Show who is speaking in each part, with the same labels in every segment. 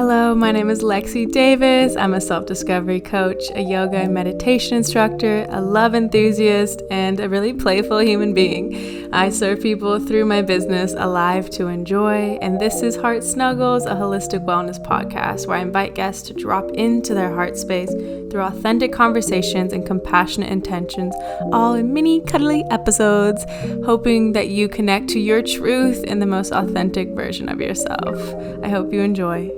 Speaker 1: Hello, my name is Lexi Davis. I'm a self-discovery coach, a yoga and meditation instructor, a love enthusiast, and a really playful human being. I serve people through my business, Alive to Enjoy, and this is Heart Snuggles, a holistic wellness podcast where I invite guests to drop into their heart space through authentic conversations and compassionate intentions, all in mini cuddly episodes, hoping that you connect to your truth in the most authentic version of yourself. I hope you enjoy.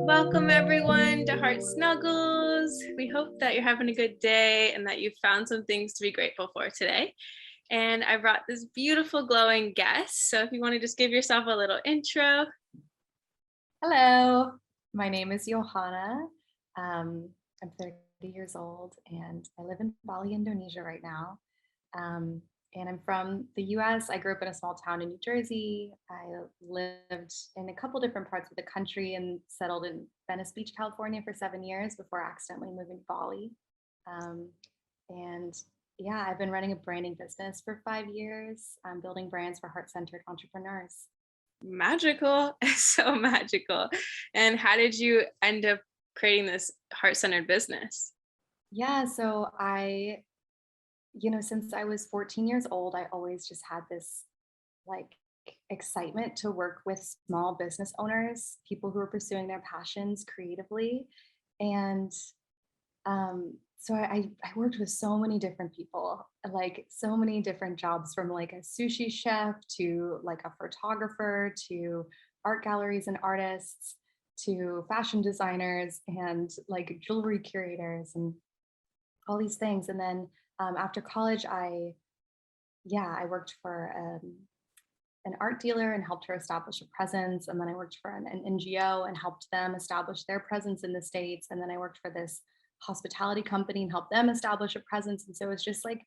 Speaker 1: Welcome everyone to Heart Snuggles. We hope that you're having a good day and that you found some things to be grateful for today. And I brought this beautiful glowing guest. So if you want to just give yourself a little intro.
Speaker 2: Hello, my name is Johanna. I'm 30 years old and I live in Bali, Indonesia right now. And I'm from the US. I grew up in a small town in New Jersey. I lived in a couple different parts of the country and settled in Venice Beach, California for 7 years before accidentally moving to Bali. And yeah, I've been running a branding business for 5 years. I'm building brands for heart-centered entrepreneurs.
Speaker 1: Magical, so magical. And how did you end up creating this heart-centered business?
Speaker 2: Yeah, so since I was 14 years old, I always just had this like excitement to work with small business owners, people who are pursuing their passions creatively. And so I worked with so many different people, like so many different jobs, from like a sushi chef to like a photographer to art galleries and artists to fashion designers and like jewelry curators and all these things. And then after college, I worked for an art dealer and helped her establish a presence. And then I worked for an NGO and helped them establish their presence in the States. And then I worked for this hospitality company and helped them establish a presence. And so it's just like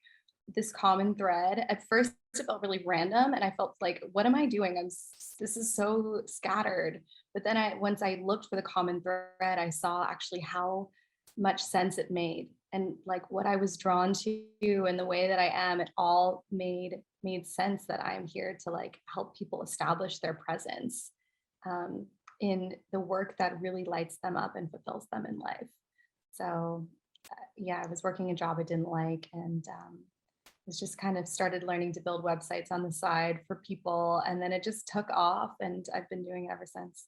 Speaker 2: this common thread. At first, it felt really random, and I felt like, what am I doing? This is so scattered. But then once I looked for the common thread, I saw actually how much sense it made, and like what I was drawn to and the way that I am. It all made sense that I'm here to like help people establish their presence in the work that really lights them up and fulfills them in life. So I was working a job I didn't like, and was just kind of started learning to build websites on the side for people, and then it just took off, and I've been doing it ever since.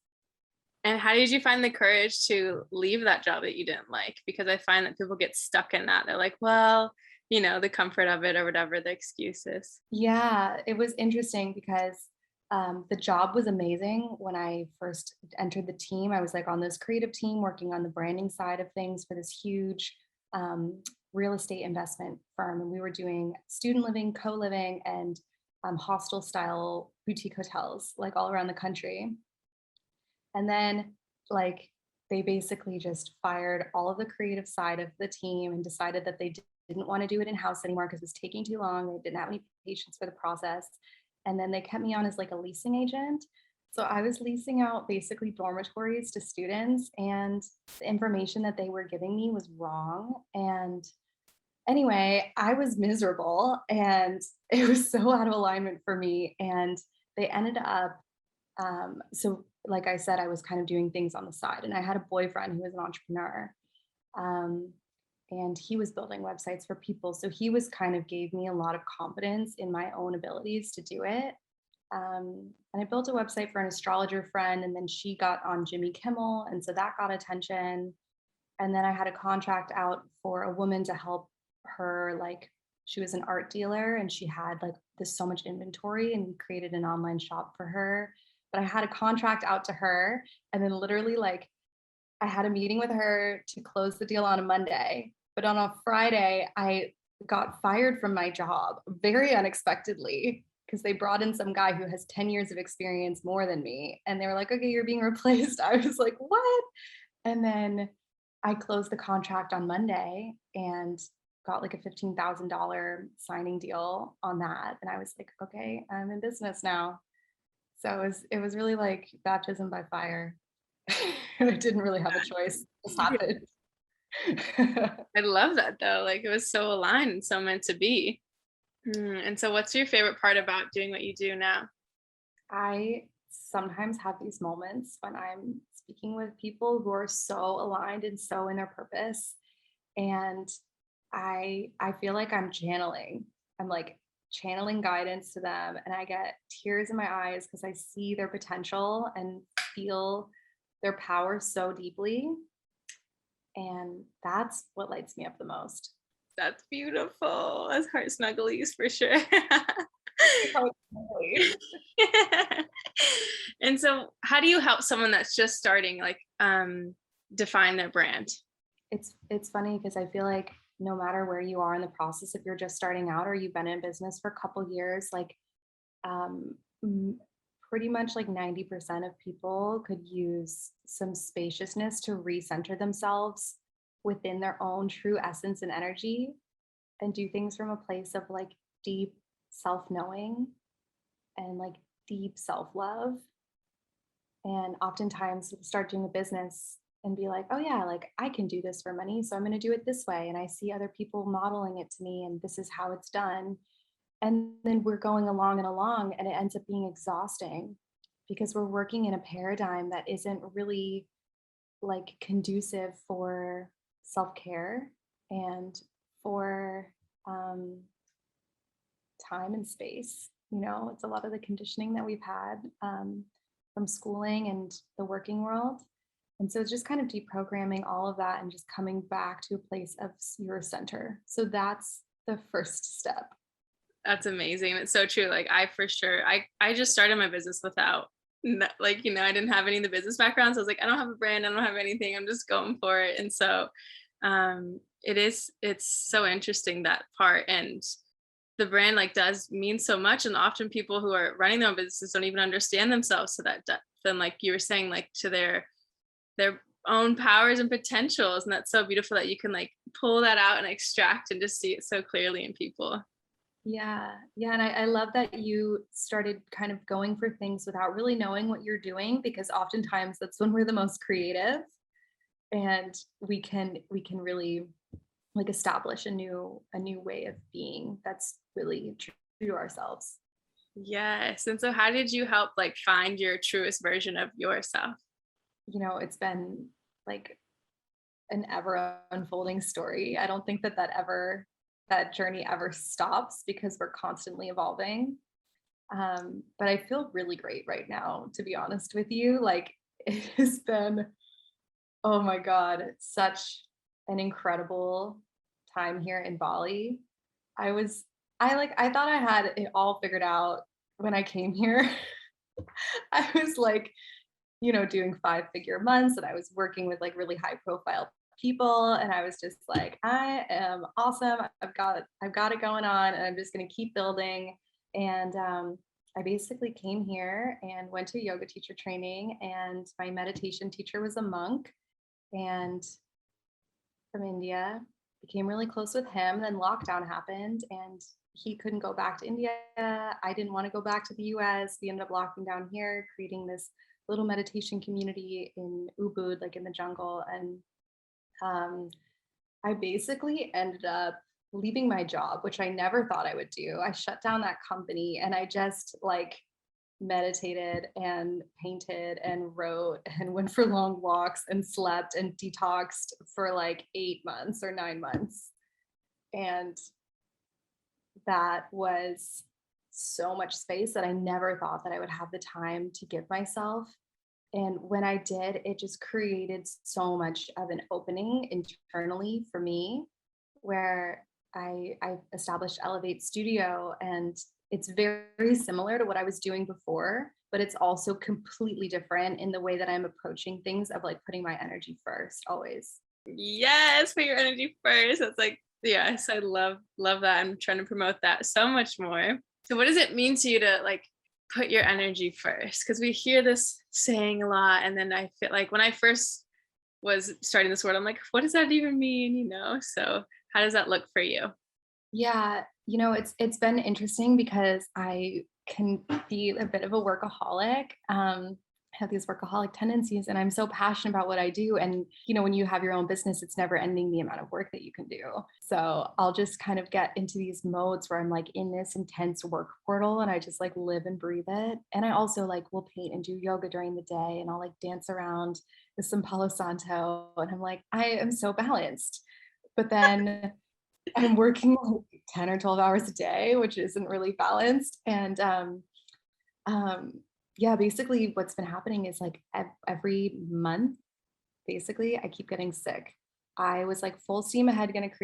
Speaker 1: And how did you find the courage to leave that job that you didn't like? Because I find that people get stuck in that. They're like, well, the comfort of it or whatever the excuse is.
Speaker 2: Yeah, it was interesting because the job was amazing. When I first entered the team, I was like on this creative team working on the branding side of things for this huge real estate investment firm. And we were doing student living, co-living, and hostel style boutique hotels like all around the country. And then like they basically just fired all of the creative side of the team and decided that they didn't want to do it in-house anymore because it was taking too long. They didn't have any patience for the process. And then they kept me on as like a leasing agent. So I was leasing out basically dormitories to students, and the information that they were giving me was wrong. And anyway, I was miserable and it was so out of alignment for me. And they ended up, so like I said, I was kind of doing things on the side, and I had a boyfriend who was an entrepreneur. Um, and he was building websites for people. So he was kind of gave me a lot of confidence in my own abilities to do it. And I built a website for an astrologer friend, and then she got on Jimmy Kimmel. And so that got attention. And then I had a contract out for a woman to help her, like, she was an art dealer and she had like this so much inventory, and created an online shop for her. But I had a contract out to her, and then literally like I had a meeting with her to close the deal on a Monday. But on a Friday, I got fired from my job very unexpectedly because they brought in some guy who has 10 years of experience more than me. And they were like, okay, you're being replaced. I was like, what? And then I closed the contract on Monday and got like a $15,000 signing deal on that. And I was like, okay, I'm in business now. So it was really like baptism by fire. I didn't really have a choice. It just happened.
Speaker 1: I love that though. Like it was so aligned and so meant to be. And so what's your favorite part about doing what you do now?
Speaker 2: I sometimes have these moments when I'm speaking with people who are so aligned and so in their purpose, and I feel like I'm like channeling guidance to them, and I get tears in my eyes because I see their potential and feel their power so deeply, and that's what lights me up the most.
Speaker 1: That's beautiful. That's heart snugglies for sure. And so how do you help someone that's just starting, like, define their brand?
Speaker 2: It's funny because I feel like no matter where you are in the process, if you're just starting out or you've been in business for a couple years, like um, m- pretty much like 90% of people could use some spaciousness to recenter themselves within their own true essence and energy, and do things from a place of like deep self-knowing and like deep self-love. And oftentimes we'll start doing a business and be like, oh yeah, like I can do this for money, so I'm going to do it this way. And I see other people modeling it to me, and this is how it's done. And then we're going along and along, and it ends up being exhausting because we're working in a paradigm that isn't really like conducive for self-care and for um, time and space. It's a lot of the conditioning that we've had from schooling and the working world. And so it's just kind of deprogramming all of that and just coming back to a place of your center. So that's the first step.
Speaker 1: That's amazing. It's so true. Like I for sure, I just started my business without like, I didn't have any of the business background. So I was like, I don't have a brand, I don't have anything. I'm just going for it. And so it's so interesting, that part. And the brand like does mean so much. And often people who are running their own businesses don't even understand themselves to that depth. And like you were saying, like to their own powers and potentials. And that's so beautiful that you can like pull that out and extract and just see it so clearly in people.
Speaker 2: Yeah. Yeah. And I love that you started kind of going for things without really knowing what you're doing, because oftentimes that's when we're the most creative, and we can really like establish a new way of being that's really true to ourselves.
Speaker 1: Yes. And so how did you help like find your truest version of yourself?
Speaker 2: It's been like an ever unfolding story. I don't think that journey ever stops because we're constantly evolving. But I feel really great right now, to be honest with you. Like it has been, oh my God, such an incredible time here in Bali. I was, I thought I had it all figured out when I came here. I was like, doing 5-figure months, and I was working with like really high profile people, and I was just like, I am awesome. I've got it going on, and I'm just going to keep building. And I basically came here and went to yoga teacher training, and my meditation teacher was a monk and from India. Became really close with him. Then lockdown happened, and he couldn't go back to India. I didn't want to go back to the US. We ended up locking down here, creating this little meditation community in Ubud, like in the jungle. And um, I basically ended up leaving my job, which I never thought I would do. I shut down that company, and I just like meditated and painted and wrote and went for long walks and slept and detoxed for like 8 months or 9 months. And that was so much space that I never thought that I would have the time to give myself. And when I did, it just created so much of an opening internally for me, where I established Elevate Studio, and it's very similar to what I was doing before, but it's also completely different in the way that I'm approaching things, of like putting my energy first always.
Speaker 1: Yes, put your energy first. That's like, yes, I love that. I'm trying to promote that so much more. So what does it mean to you to like put your energy first? Because we hear this saying a lot, and then I feel like when I first was starting this word, I'm like, what does that even mean? So how does that look for you?
Speaker 2: Yeah, it's been interesting because I can be a bit of a workaholic. have these workaholic tendencies, and I'm so passionate about what I do. And, when you have your own business, it's never ending the amount of work that you can do. So I'll just kind of get into these modes where I'm like in this intense work portal and I just like live and breathe it. And I also like will paint and do yoga during the day, and I'll like dance around with some Palo Santo. And I'm like, I am so balanced. But then I'm working like 10 or 12 hours a day, which isn't really balanced. And um, yeah, basically what's been happening is like every month, basically, I keep getting sick. I was like full steam ahead going to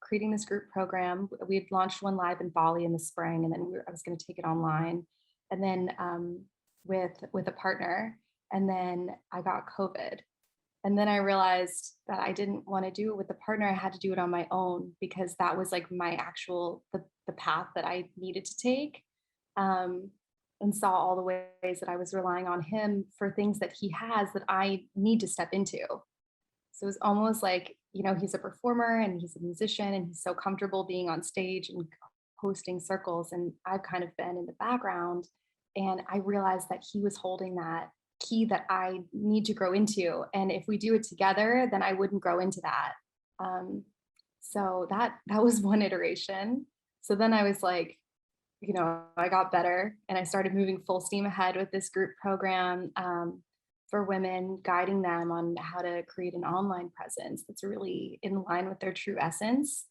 Speaker 2: creating this group program. We had launched one live in Bali in the spring, and then I was going to take it online, and then with a partner, and then I got COVID. And then I realized that I didn't want to do it with a partner. I had to do it on my own, because that was like my actual the path that I needed to take. Um, and saw all the ways that I was relying on him for things that he has that I need to step into. So it was almost like, he's a performer and he's a musician and he's so comfortable being on stage and hosting circles. And I've kind of been in the background. And I realized that he was holding that key that I need to grow into. And if we do it together, then I wouldn't grow into that. So that was one iteration. So then I was like, I got better and I started moving full steam ahead with this group program for women, guiding them on how to create an online presence that's really in line with their true essence.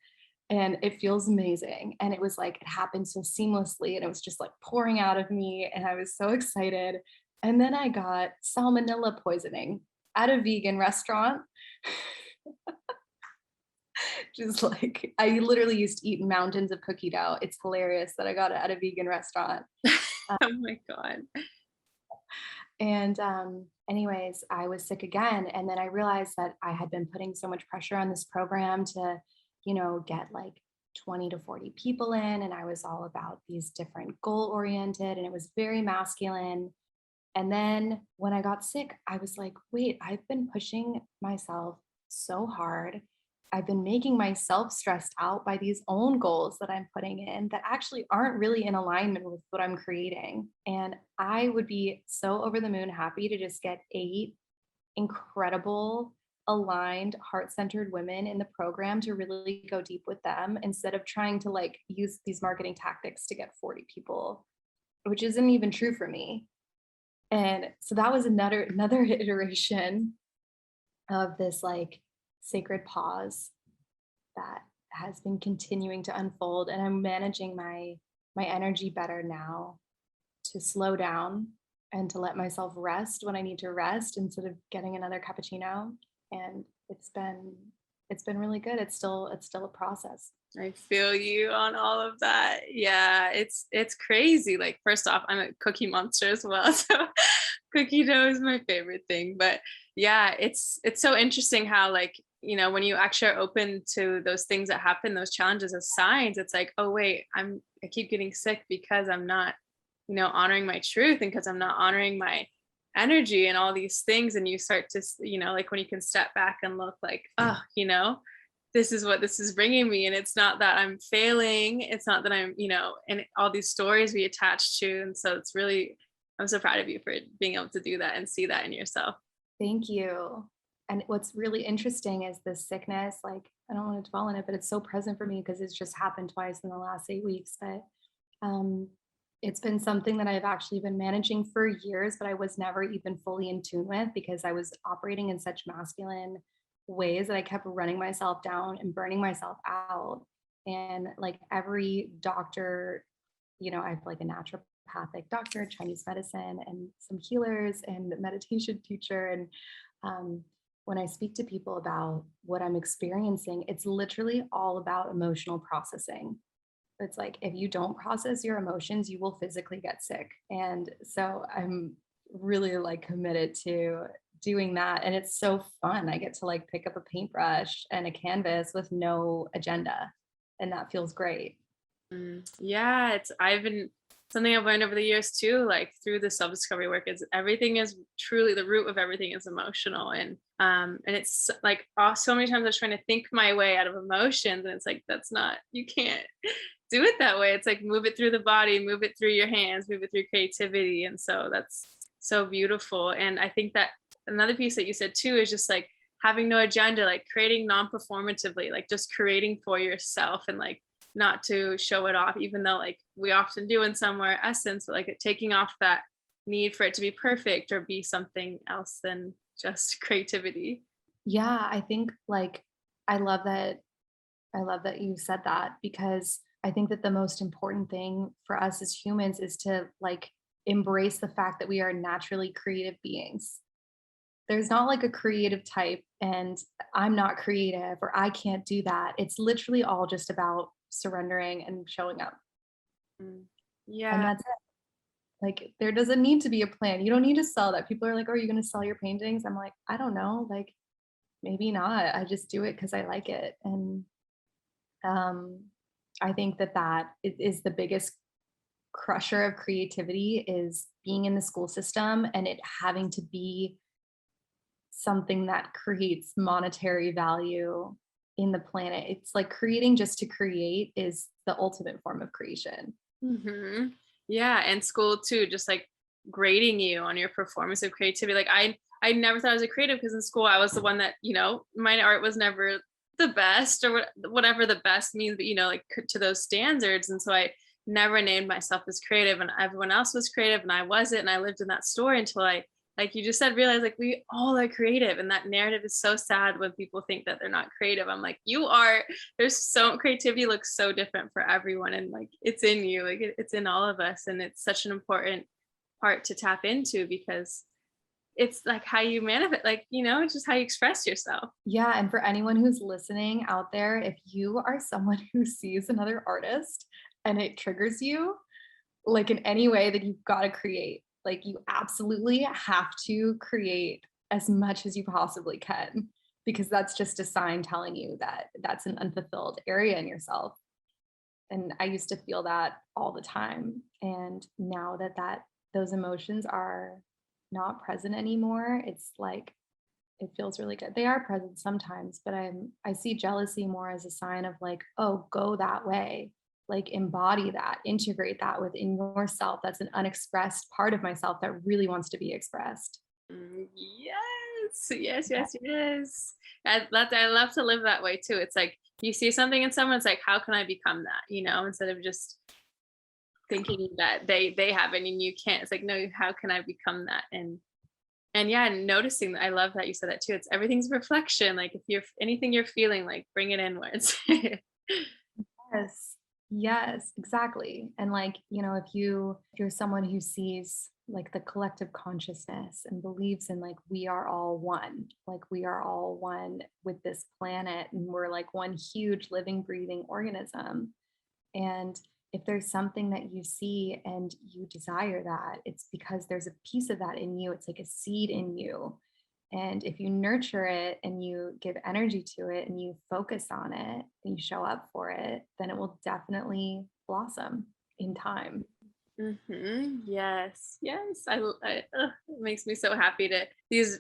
Speaker 2: And it feels amazing. And it was like, it happened so seamlessly and it was just like pouring out of me. And I was so excited. And then I got salmonella poisoning at a vegan restaurant. Just like, I literally used to eat mountains of cookie dough. It's hilarious that I got it at a vegan restaurant.
Speaker 1: Oh my God.
Speaker 2: And anyways, I was sick again. And then I realized that I had been putting so much pressure on this program to, get like 20 to 40 people in. And I was all about these different goal oriented, and it was very masculine. And then when I got sick, I was like, wait, I've been pushing myself so hard. I've been making myself stressed out by these own goals that I'm putting in that actually aren't really in alignment with what I'm creating. And I would be so over the moon happy to just get 8 incredible, aligned, heart-centered women in the program to really go deep with them, instead of trying to like use these marketing tactics to get 40 people, which isn't even true for me. And so that was another iteration of this like sacred pause that has been continuing to unfold. And I'm managing my energy better now, to slow down and to let myself rest when I need to rest instead of getting another cappuccino. And it's been really good. It's still a process.
Speaker 1: I feel you on all of that. Yeah, it's crazy. Like, first off, I'm a cookie monster as well. So cookie dough is my favorite thing. But yeah, it's so interesting how, like, when you actually are open to those things that happen, those challenges as signs, it's like, oh wait, I keep getting sick because I'm not, honoring my truth, and because I'm not honoring my energy and all these things. And you start to, like when you can step back and look like, oh, this is what this is bringing me. And it's not that I'm failing. It's not that I'm, and all these stories we attach to. And so it's really, I'm so proud of you for being able to do that and see that in yourself.
Speaker 2: Thank you. And what's really interesting is this sickness, like, I don't want to dwell on it, but it's so present for me because it's just happened twice in the last 8 weeks. But it's been something that I've actually been managing for years, but I was never even fully in tune with, because I was operating in such masculine ways that I kept running myself down and burning myself out. And like every doctor, I have like a naturopathic doctor, Chinese medicine, and some healers and meditation teacher. And when I speak to people about what I'm experiencing, it's literally all about emotional processing. It's like, if you don't process your emotions, you will physically get sick. And so I'm really like committed to doing that. And it's so fun. I get to like pick up a paintbrush and a canvas with no agenda. And that feels great.
Speaker 1: Yeah, something I've learned over the years too, like through the self-discovery work, is everything is truly, the root of everything is emotional. And it's like, so many times I was trying to think my way out of emotions, and it's like, you can't do it that way. It's like, move it through the body, move it through your hands, move it through creativity. And so that's so beautiful. And I think that another piece that you said too is just like having no agenda, like creating non-performatively, like just creating for yourself and like not to show it off, even though like we often do in somewhere essence, but like taking off that need for it to be perfect or be something else than just creativity.
Speaker 2: Yeah, I think like I love that I love that you said that because I think that the most important thing for us as humans is to like embrace the fact that we are naturally creative beings. There's not like a creative type and I'm not creative or I can't do that. It's literally all just about surrendering and showing up.
Speaker 1: Mm.
Speaker 2: And
Speaker 1: Yeah.
Speaker 2: that's it. Like there doesn't need to be a plan. You don't need to sell that. People are like, "Oh, are you going to sell your paintings?" I'm like, "I don't know. Like maybe not. I just do it because I like it." And um I think that is the biggest crusher of creativity is being in the school system and it having to be something that creates monetary value in the planet. It's like creating just to create is the ultimate form of creation.
Speaker 1: Hmm. Yeah, and school too, just like grading you on your performance of creativity. Like I never thought I was a creative because in school I was the one that, my art was never the best or whatever the best means, but like to those standards. And so I never named myself as creative and everyone else was creative and I wasn't. And I lived in that story until I, like you just said, realize like we all are creative. And that narrative is so sad when people think that they're not creative. I'm like, you are. There's so creativity looks so different for everyone and like it's in you, like it's in all of us, and it's such an important part to tap into because it's like how you manifest, like it's just how you express yourself.
Speaker 2: Yeah, and for anyone who's listening out there, if you are someone who sees another artist and it triggers you, like in any way that you've got to create, like you absolutely have to create as much as you possibly can because that's just a sign telling you that that's an unfulfilled area in yourself. And I used to feel that all the time. And now that those emotions are not present anymore, it's like it feels really good. They are present sometimes, but I see jealousy more as a sign of like, oh, go that way. Like embody that, integrate that within yourself. That's an unexpressed part of myself that really wants to be expressed.
Speaker 1: Yes, yes, yes, yes. I love to live that way too. It's like you see something in someone, it's like, how can I become that? Instead of just thinking that they have it and you can't. It's like, no, how can I become that? And yeah, noticing that. I love that you said that too. It's everything's reflection. Like if you're anything you're feeling, like bring it inwards.
Speaker 2: Yes. Yes, exactly. And like, if you're someone who sees like the collective consciousness and believes in like we are all one, like we are all one with this planet and we're like one huge living, breathing organism. And if there's something that you see and you desire that, it's because there's a piece of that in you. It's like a seed in you. And if you nurture it and you give energy to it and you focus on it and you show up for it, then it will definitely blossom in time.
Speaker 1: Yes, yes. It makes me so happy to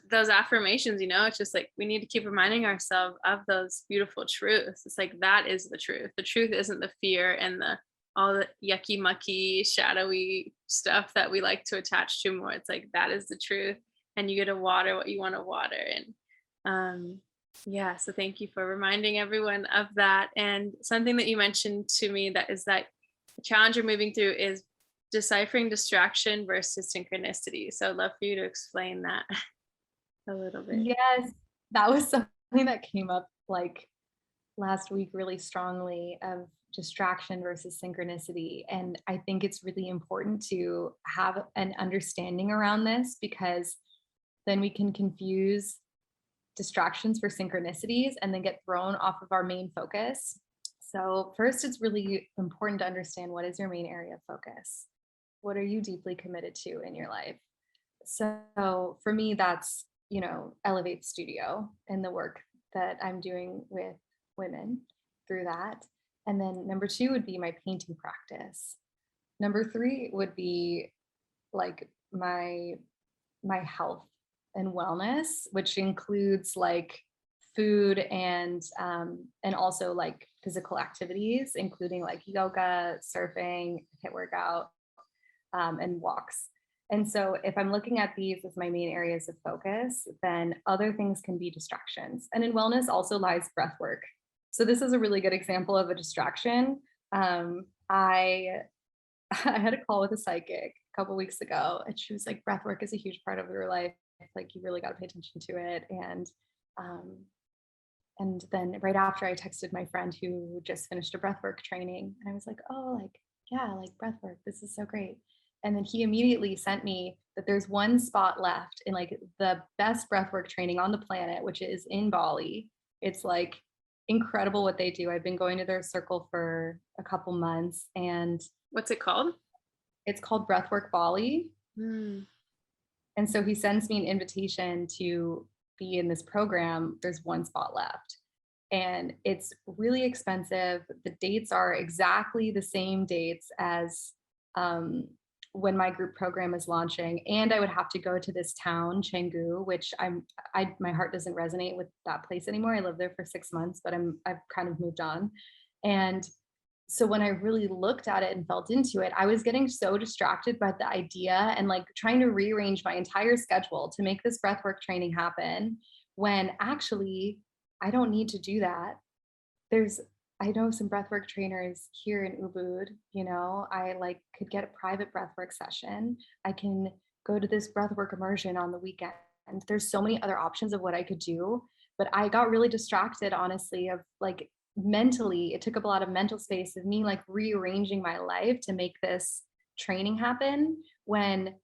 Speaker 1: those affirmations. It's just like we need to keep reminding ourselves of those beautiful truths. It's like that is the truth. The truth isn't the fear and the all the yucky mucky shadowy stuff that we like to attach to more. It's like that is the truth, and you get to water what you want to water. And yeah. So thank you for reminding everyone of that. And something that you mentioned to me that is that the challenge you're moving through is deciphering distraction versus synchronicity. So I'd love for you to explain that a little bit.
Speaker 2: Yes, that was something that came up like last week really strongly of distraction versus synchronicity. And I think it's really important to have an understanding around this because then we can confuse distractions for synchronicities and then get thrown off of our main focus. So, first, it's really important to understand what is your main area of focus? What are you deeply committed to in your life? So, for me, that's, Elevate Studio and the work that I'm doing with women through that. And then number two would be my painting practice. Number three would be like my health and wellness, which includes like food and also like physical activities, including like yoga, surfing, hit workout, and walks. And so if I'm looking at these as my main areas of focus, then other things can be distractions. And in wellness also lies breath work. So this is a really good example of a distraction. I I had a call with a psychic a couple weeks ago, and she was like, breath work is a huge part of your life. Like you really got to pay attention to it. Um, and then right after I texted my friend who just finished a breathwork training, and I was like, oh, like, yeah, like breathwork, this is so great. And then he immediately sent me that there's one spot left in like the best breathwork training on the planet, which is in Bali. It's like incredible what they do. I've been going to their circle for a couple months, and
Speaker 1: What's it called?
Speaker 2: it's called Breathwork Bali.
Speaker 1: Mm.
Speaker 2: And so he sends me an invitation to be in this program. There's one spot left. And it's really expensive. The dates are exactly the same dates as um, when my group program is launching. And I would have to go to this town, Canggu, which my heart doesn't resonate with that place anymore. I lived there for 6 months, but I've kind of moved on. And so when I really looked at it and felt into it, I was getting so distracted by the idea and like trying to rearrange my entire schedule to make this breathwork training happen when actually I don't need to do that. There's I know some breathwork trainers here in Ubud, I like could get a private breathwork session. I can go to this breathwork immersion on the weekend. There's so many other options of what I could do, but I got really distracted honestly of like mentally, it took up a lot of mental space of me like rearranging my life to make this training happen when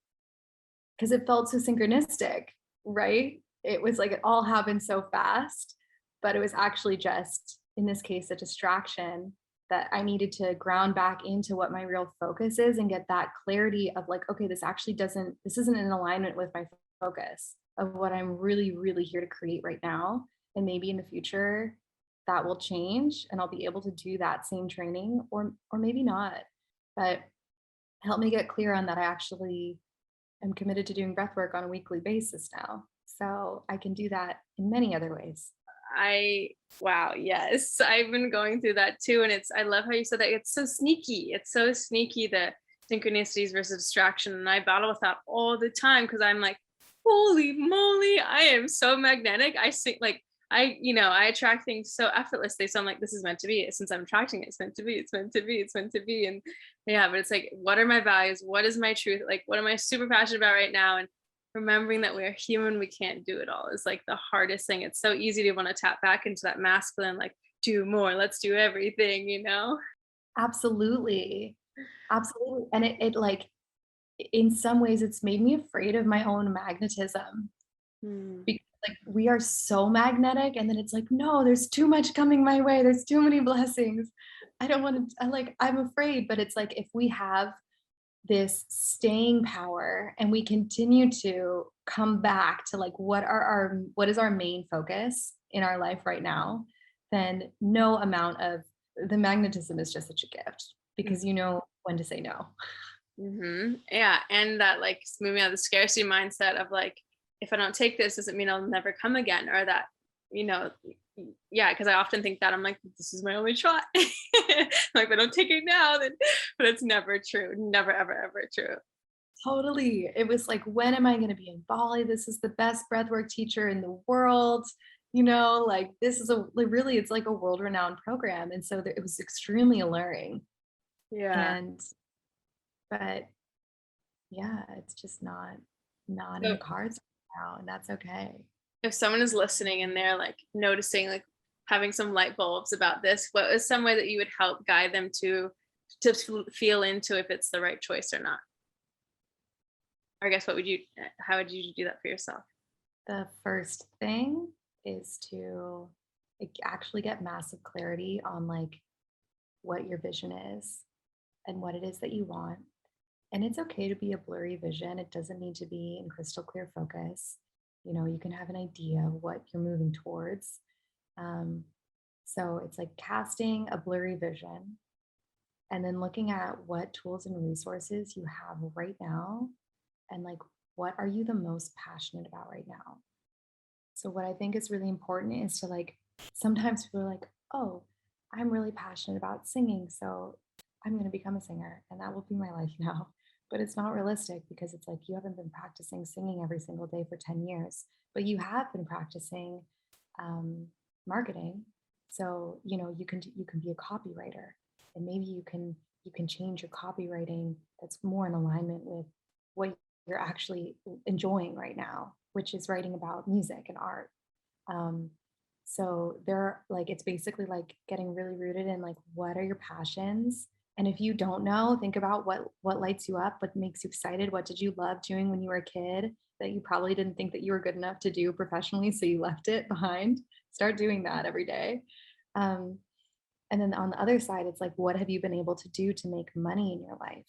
Speaker 2: because it felt so synchronistic, right? It was like it all happened so fast, but it was actually just, in this case, a distraction that I needed to ground back into what my real focus is and get that clarity of like, okay, this isn't in alignment with my focus of what I'm really, really here to create right now. And maybe in the future that will change and I'll be able to do that same training or maybe not. But help me get clear on that I actually am committed to doing breath work on a weekly basis now. So I can do that in many other ways.
Speaker 1: Wow, yes. I've been going through that too. And I love how you said that it's so sneaky. It's so sneaky, the synchronicities versus distraction. And I battle with that all the time because I'm like, holy moly, I am so magnetic. I think like, I attract things so effortlessly. So I'm like, this is meant to be. Since I'm attracting it, it's meant to be. It's meant to be. It's meant to be. And yeah, but it's like, what are my values? What is my truth? Like, what am I super passionate about right now? And remembering that we're human, we can't do it all is like the hardest thing. It's so easy to want to tap back into that masculine, like do more, let's do everything.
Speaker 2: Absolutely. Absolutely. And it like, in some ways, it's made me afraid of my own magnetism because like we are so magnetic. And then it's like, no, there's too much coming my way. There's too many blessings. I don't want to, I'm afraid, but it's like if we have this staying power and we continue to come back to like what is our main focus in our life right now, then no amount of the magnetism is just such a gift because you know when to say no.
Speaker 1: Yeah, and that like moving out of the scarcity mindset of like, if I don't take this, doesn't mean I'll never come again, or that, you know, yeah, because I often think that I'm like, this is my only shot. Like, if I don't take it now, then, but it's never true, never, ever, ever true.
Speaker 2: Totally. It was like, when am I going to be in Bali? This is the best breathwork teacher in the world. Like this is really, it's like a world renowned program. And so it was extremely alluring.
Speaker 1: Yeah.
Speaker 2: And, but yeah, it's just not in
Speaker 1: So
Speaker 2: the cards right now. And that's okay.
Speaker 1: if someone is listening and they're like noticing, like having some light bulbs about this, what is some way that you would help guide them to feel into if it's the right choice or not? Or I guess how would you do that for yourself?
Speaker 2: The first thing is to actually get massive clarity on like what your vision is and what it is that you want. And it's okay to be a blurry vision. It doesn't need to be in crystal clear focus. You can have an idea of what you're moving towards. Um, so it's like casting a blurry vision and then looking at what tools and resources you have right now and like what are you the most passionate about right now. So what I think is really important is to like sometimes people are like, oh, I'm really passionate about singing, so I'm going to become a singer and that will be my life now. but it's not realistic because it's like you haven't been practicing singing every single day for 10 years, but you have been practicing um, marketing. So, you can be a copywriter, and maybe you can change your copywriting that's more in alignment with what you're actually enjoying right now, which is writing about music and art. Um, so they're like, it's basically like getting really rooted in like, what are your passions? And if you don't know, think about what lights you up, what makes you excited. What did you love doing when you were a kid that you probably didn't think that you were good enough to do professionally, so you left it behind? Start doing that every day. Um, and then on the other side, it's like, what have you been able to do to make money in your life?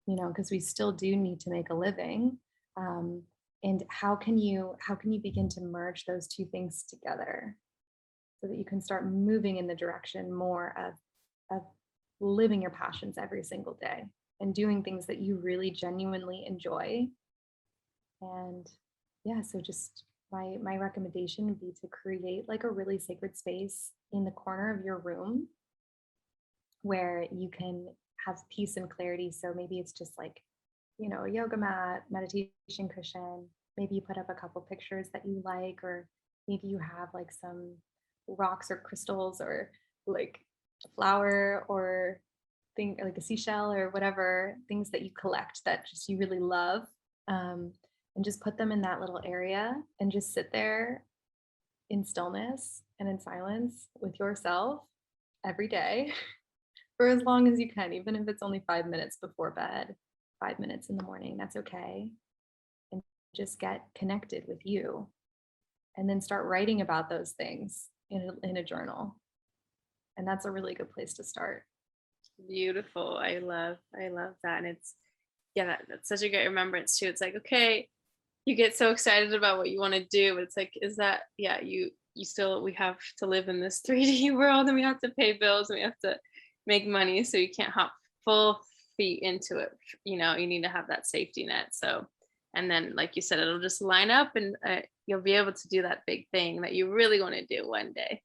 Speaker 2: Because we still do need to make a living. Um, and how can you begin to merge those two things together so that you can start moving in the direction more of living your passions every single day and doing things that you really genuinely enjoy. And yeah, so just my recommendation would be to create like a really sacred space in the corner of your room where you can have peace and clarity. So maybe it's just like, a yoga mat, meditation cushion. Maybe you put up a couple pictures that you like, or maybe you have like some rocks or crystals or like a flower or thing like a seashell or whatever, things that you collect that just you really love. Um, and just put them in that little area and just sit there in stillness and in silence with yourself every day for as long as you can, even if it's only 5 minutes before bed, 5 minutes in the morning, that's okay. And just get connected with you and then start writing about those things in a journal. And that's a really good place to start.
Speaker 1: Beautiful. I love that. And it's, yeah, that's such a great remembrance too. It's like, okay, you get so excited about what you want to do, but it's like, is that, yeah, you still, we have to live in this 3D world, and we have to pay bills, and we have to make money. So you can't hop full feet into it. You need to have that safety net. So, and then, like you said, it'll just line up, and you'll be able to do that big thing that you really want to do one day.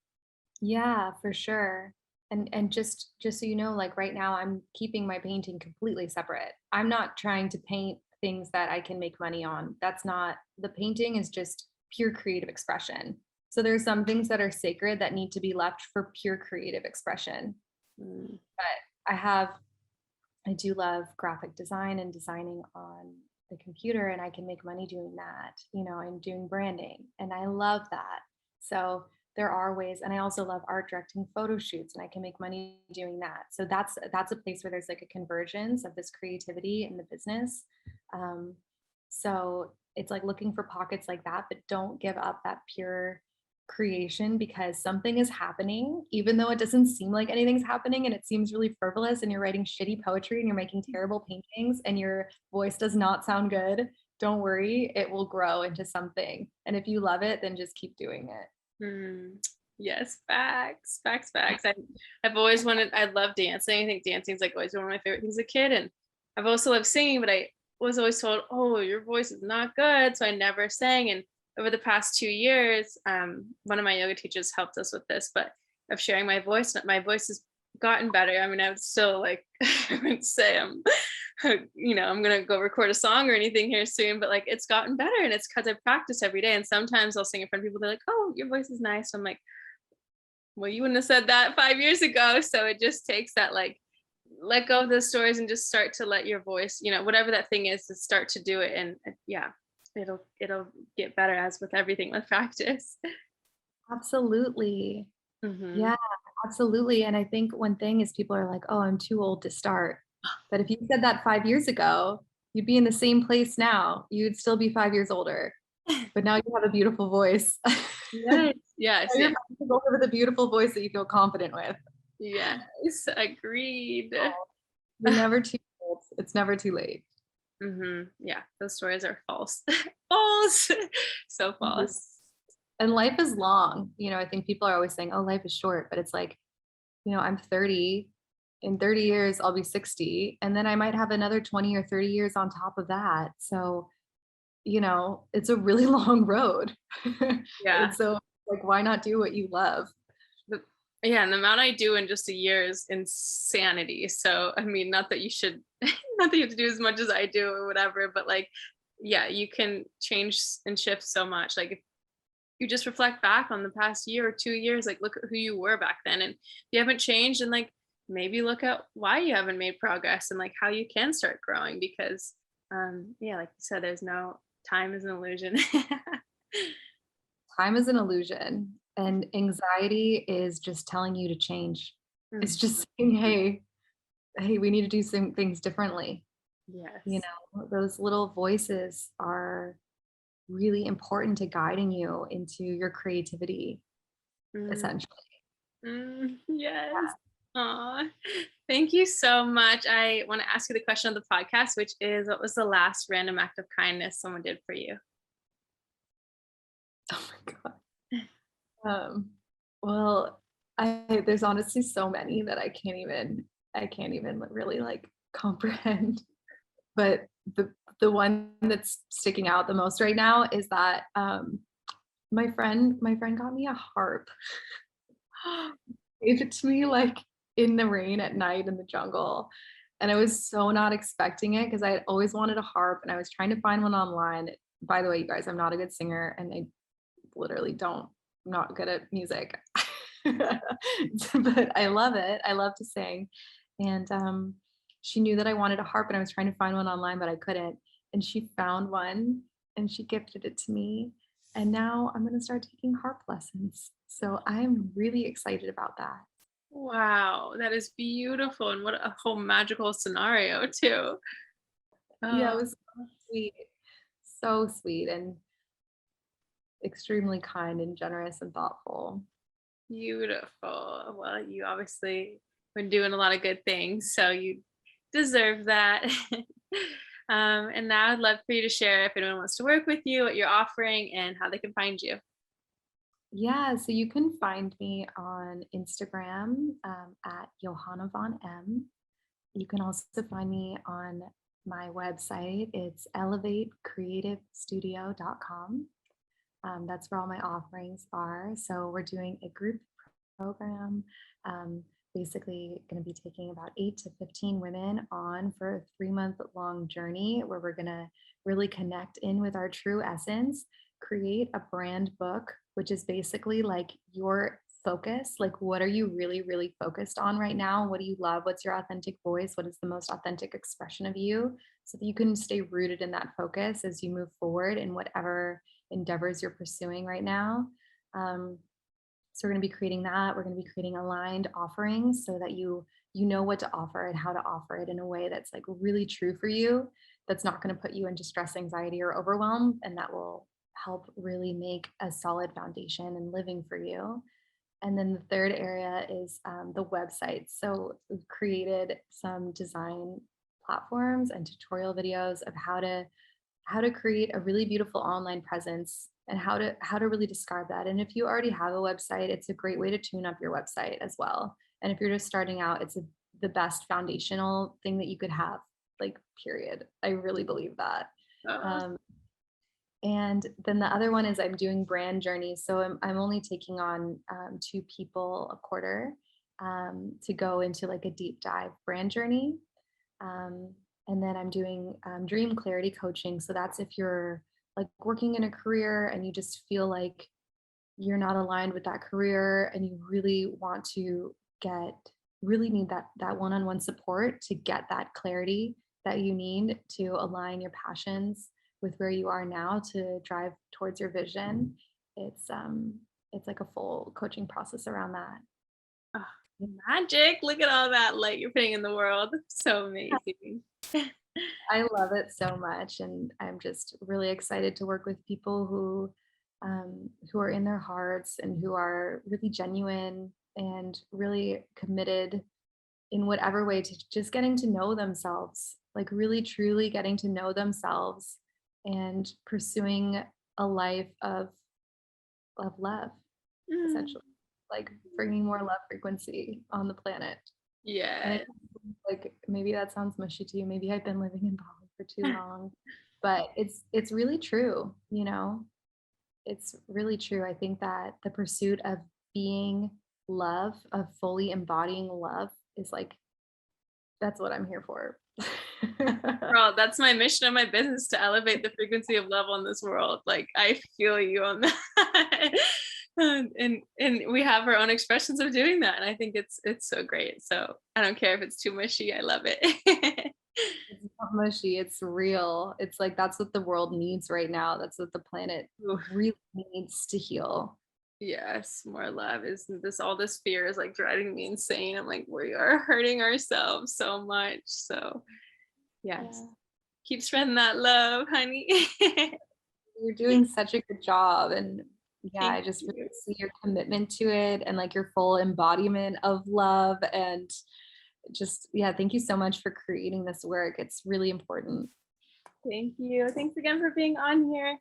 Speaker 2: Yeah, for sure. And just so you know, like right now I'm keeping my painting completely separate. I'm not trying to paint things that I can make money on. That's not, the painting is just pure creative expression. So there's some things that are sacred that need to be left for pure creative expression.
Speaker 1: Mm.
Speaker 2: But I do love graphic design and designing on the computer, and I can make money doing that. I'm doing branding, and I love that. So there are ways, and I also love art directing photo shoots, and I can make money doing that. So that's a place where there's like a convergence of this creativity in the business. Um, so it's like looking for pockets like that, but don't give up that pure creation, because something is happening, even though it doesn't seem like anything's happening and it seems really frivolous, and you're writing shitty poetry and you're making terrible paintings and your voice does not sound good. Don't worry, it will grow into something. And if you love it, then just keep doing it.
Speaker 1: Mm. Yes, facts, facts, facts. I've always wanted, I love dancing. I think dancing is like always one of my favorite things as a kid. And I've also loved singing, but I was always told, oh, your voice is not good. So I never sang. And over the past 2 years, one of my yoga teachers helped us with this, but of sharing my voice has gotten better. I mean, I would still like, I would say I'm going to go record a song or anything here soon, but like it's gotten better, and it's because I practice every day. And sometimes I'll sing in front of people. They're like, oh, your voice is nice. So I'm like, well, you wouldn't have said that 5 years ago. So it just takes that, like, let go of those stories and just start to let your voice, whatever that thing is, to start to do it. And yeah, it'll get better, as with everything with practice.
Speaker 2: Absolutely.
Speaker 1: Hmm.
Speaker 2: Yeah, absolutely. And I think one thing is people are like, oh, I'm too old to start. But if you said that 5 years ago, you'd be in the same place now. You'd still be 5 years older. But now you have a beautiful voice.
Speaker 1: Yes, yes,
Speaker 2: You're
Speaker 1: yes,
Speaker 2: with a beautiful voice that you feel confident with.
Speaker 1: yes, agreed.
Speaker 2: You're never too old. It's never too late.
Speaker 1: Yeah, those stories are false. False. So false.
Speaker 2: And life is long. I think people are always saying, oh, life is short, but it's like, I'm 30. In 30 years, I'll be 60. And then I might have another 20 or 30 years on top of that. So, it's a really long road.
Speaker 1: Yeah.
Speaker 2: And so, like, why not do what you love?
Speaker 1: Yeah, and the amount I do in just a year is insanity. So, I mean, not that you should Not that you have to do as much as I do or whatever, but like, yeah, you can change and shift so much. Like if you just reflect back on the past year or 2 years, like look at who you were back then. And if you haven't changed, and like maybe look at why you haven't made progress and like how you can start growing because yeah, like you said, there's no time is an illusion.
Speaker 2: Time is an illusion, and anxiety is just telling you to change. It's
Speaker 1: Mm,
Speaker 2: just saying, hey, we need to do some things differently. You
Speaker 1: yes.
Speaker 2: know, those little voices are really important to guiding you into your creativity,
Speaker 1: Mm,
Speaker 2: essentially.
Speaker 1: yes. Aw. Thank you so much. I want to ask you the question of the podcast, which is what was the last random act of kindness someone did for you?
Speaker 2: Oh my God. Um, well, there's honestly so many that I can't even really like comprehend. But the one that's sticking out the most right now is that my friend got me a harp. Gave it to me like in the rain at night in the jungle. And I was so not expecting it because I had always wanted a harp and I was trying to find one online. By the way, you guys, I'm not a good singer and I literally don't, I'm not good at music. But I love it. I love to sing. And she knew that I wanted a harp and I was trying to find one online, but I couldn't. And she found one and she gifted it to me. And now I'm going to start taking harp lessons. So I'm really excited about that.
Speaker 1: Wow, that is beautiful. And what a whole magical scenario, too.
Speaker 2: Yeah,
Speaker 1: Oh,
Speaker 2: it was sweet. So sweet and extremely kind and generous and thoughtful.
Speaker 1: beautiful. Well, you obviously been doing a lot of good things, so you deserve that. And now I'd love for you to share if anyone wants to work with you, what you're offering, and how they can find you.
Speaker 2: Yeah, so you can find me on Instagram at Johanna von M. You can also find me on my website. It's elevatecreativestudio.com. That's where all my offerings are. So we're doing a group program. Um, Basically, going to be taking about 8 to 15 women on for a 3-month long journey where we're going to really connect in with our true essence, create a brand book, which is basically like your focus. Like, what are you really, really focused on right now? What do you love? What's your authentic voice? What is the most authentic expression of you? So that you can stay rooted in that focus as you move forward in whatever endeavors you're pursuing right now. Um, so we're going to be creating that. We're going to be creating aligned offerings so that you know what to offer and how to offer it in a way that's like really true for you. That's not going to put you into stress, anxiety, or overwhelm, and that will help really make a solid foundation and living for you. And then the third area is the website. So we've created some design platforms and tutorial videos of how to create a really beautiful online presence and how to really describe that. And if you already have a website, it's a great way to tune up your website as well. And if you're just starting out, it's the best foundational thing that you could have, like, period. I really believe that.
Speaker 1: Oh,
Speaker 2: Um, and then the other one is I'm doing brand journeys. So I'm only taking on 2 people a quarter to go into like a deep dive brand journey. Um, and then I'm doing dream clarity coaching. So that's if you're like working in a career and you just feel like you're not aligned with that career and you really want to get really need that one-on-one support to get that clarity that you need to align your passions with where you are now to drive towards your vision. It's like a full coaching process around that.
Speaker 1: oh, magic. Look at all that light you're putting in the world. So amazing.
Speaker 2: I love it so much, and I'm just really excited to work with people who are in their hearts and who are really genuine and really committed in whatever way to just getting to know themselves, like really truly getting to know themselves and pursuing a life of love,
Speaker 1: Mm,
Speaker 2: essentially, like bringing more love frequency on the planet. And
Speaker 1: yeah.
Speaker 2: it like maybe that sounds mushy to you. Maybe I've been living in Bali for too long, but it's really true, you know. It's really true. I think that the pursuit of being love, of fully embodying love is like that's what I'm here for.
Speaker 1: Girl, that's my mission of my business, to elevate the frequency of love on this world. Like, I feel you on that. and we have our own expressions of doing that. And I think it's so great. So I don't care if it's too mushy. I love it.
Speaker 2: It's not mushy, it's real. It's like that's what the world needs right now. That's what the planet really needs to heal.
Speaker 1: Yes, more love. Isn't this, all this fear is like driving me insane. I'm like, we are hurting ourselves so much. So yes,
Speaker 2: Yeah.
Speaker 1: keep spreading that love, honey.
Speaker 2: You're doing such a good job. And yeah, I
Speaker 1: Thank
Speaker 2: just
Speaker 1: you.
Speaker 2: really see your commitment to it and like your full embodiment of love. And just, yeah, thank you so much for creating this work. It's really important.
Speaker 1: Thank you. Thanks again for being on here.